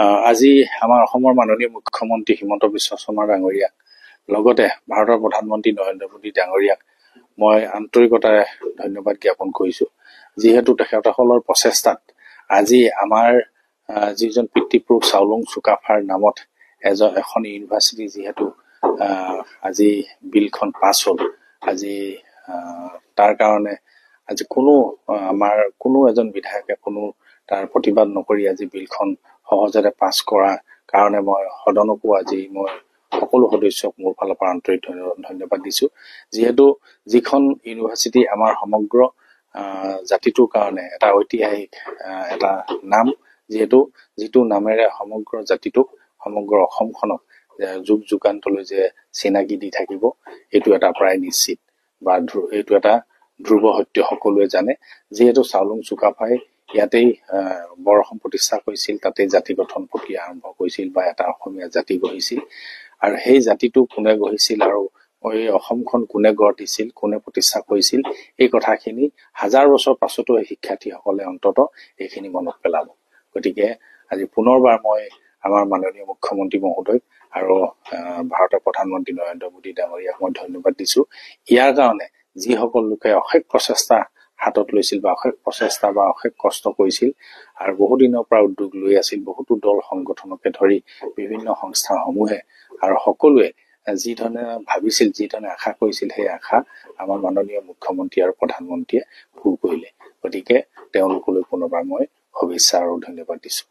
আজি আমাৰ অসমৰ মাননীয় মুখ্যমন্ত্ৰী হিমন্ত বিশ্ব শৰ্মা ডাঙৰীয়াক লগতে ভাৰতৰ প্ৰধানমন্ত্ৰী নৰেন্দ্ৰ মোদী ডাঙৰীয়াক মই আন্তৰিকতাৰে ধন্যবাদ জ্ঞাপন কৰিছো, যিহেতু তেখেতসকলৰ প্ৰচেষ্টাত আজি আমাৰ যিজন পিতৃপুৰুষ চাওলুং চুকাফাৰ নামত এখন ইউনিভাৰ্চিটি যিহেতু আজি বিলখন পাছ হ'ল, আজি তাৰ কাৰণে আজি আমাৰ কোনো এজন বিধায়কে কোনো তাৰ প্ৰতিবাদ নকৰি আজি বিলখন সহজতে পাছ কৰাৰ কাৰণে মই সদনকো আজি মই সকলো সদস্যক মোৰ ফালৰ পৰা আন্তৰিক ধন্যবাদ দিছো, যিহেতু যিখন ইউনিভাৰ্চিটি আমাৰ সমগ্ৰ জাতিটোৰ কাৰণে এটা ঐতিহাসিক এটা নাম, যিটো নামেৰে সমগ্ৰ জাতিটোক সমগ্ৰ অসমখনক যুগ যুগান্তলৈ যে চিনাকি দি থাকিব, এইটো এটা প্ৰায় নিশ্চিত বা এইটো এটা ধ্ৰুৱ সত্য সকলোৱে জানে, যিহেতু চাওলুং চুকাফাই ইয়াতেই বৰ অসম প্ৰতিষ্ঠা কৰিছিল, তাতে জাতি গঠন প্ৰক্ৰিয়া আৰম্ভ কৰিছিল বা এটা অসমীয়া জাতি গঢ়িছিল। আৰু সেই জাতিটো কোনে গঢ়িছিল আৰু এই অসমখন কোনে গঢ় দিছিল, কোনে প্ৰতিষ্ঠা কৰিছিল, এই কথাখিনি হাজাৰ বছৰ পাছতো শিক্ষাৰ্থীসকলে অন্তত এইখিনি মনত পেলাব। গতিকে আজি পুনৰবাৰ মই আমাৰ মাননীয় মুখ্যমন্ত্ৰী মহোদয় আৰু ভাৰতৰ প্ৰধানমন্ত্ৰী নৰেন্দ্ৰ মোদী ডাঙৰীয়াক মই ধন্যবাদ দিছো। ইয়াৰ কাৰণে যিসকল লোকে অশেষ প্ৰচেষ্টা হাতত লৈছিল বা অশেষ প্ৰচেষ্টা বা অশেষ কষ্ট কৰিছিল আৰু বহুদিনৰ পৰা উদ্যোগ লৈ আছিল, বহুতো দল সংগঠনকে ধৰি বিভিন্ন সংস্থাসমূহে আৰু সকলোৱে যি ধৰণে ভাবিছিল, যি ধৰণে আশা কৰিছিল, সেই আশা আমাৰ মাননীয় মুখ্যমন্ত্ৰী আৰু প্ৰধানমন্ত্ৰীয়ে পূৰ কৰিলে। গতিকে তেওঁলোকলৈ পুনৰবাৰ মই শুভেচ্ছা আৰু ধন্যবাদ দিছো।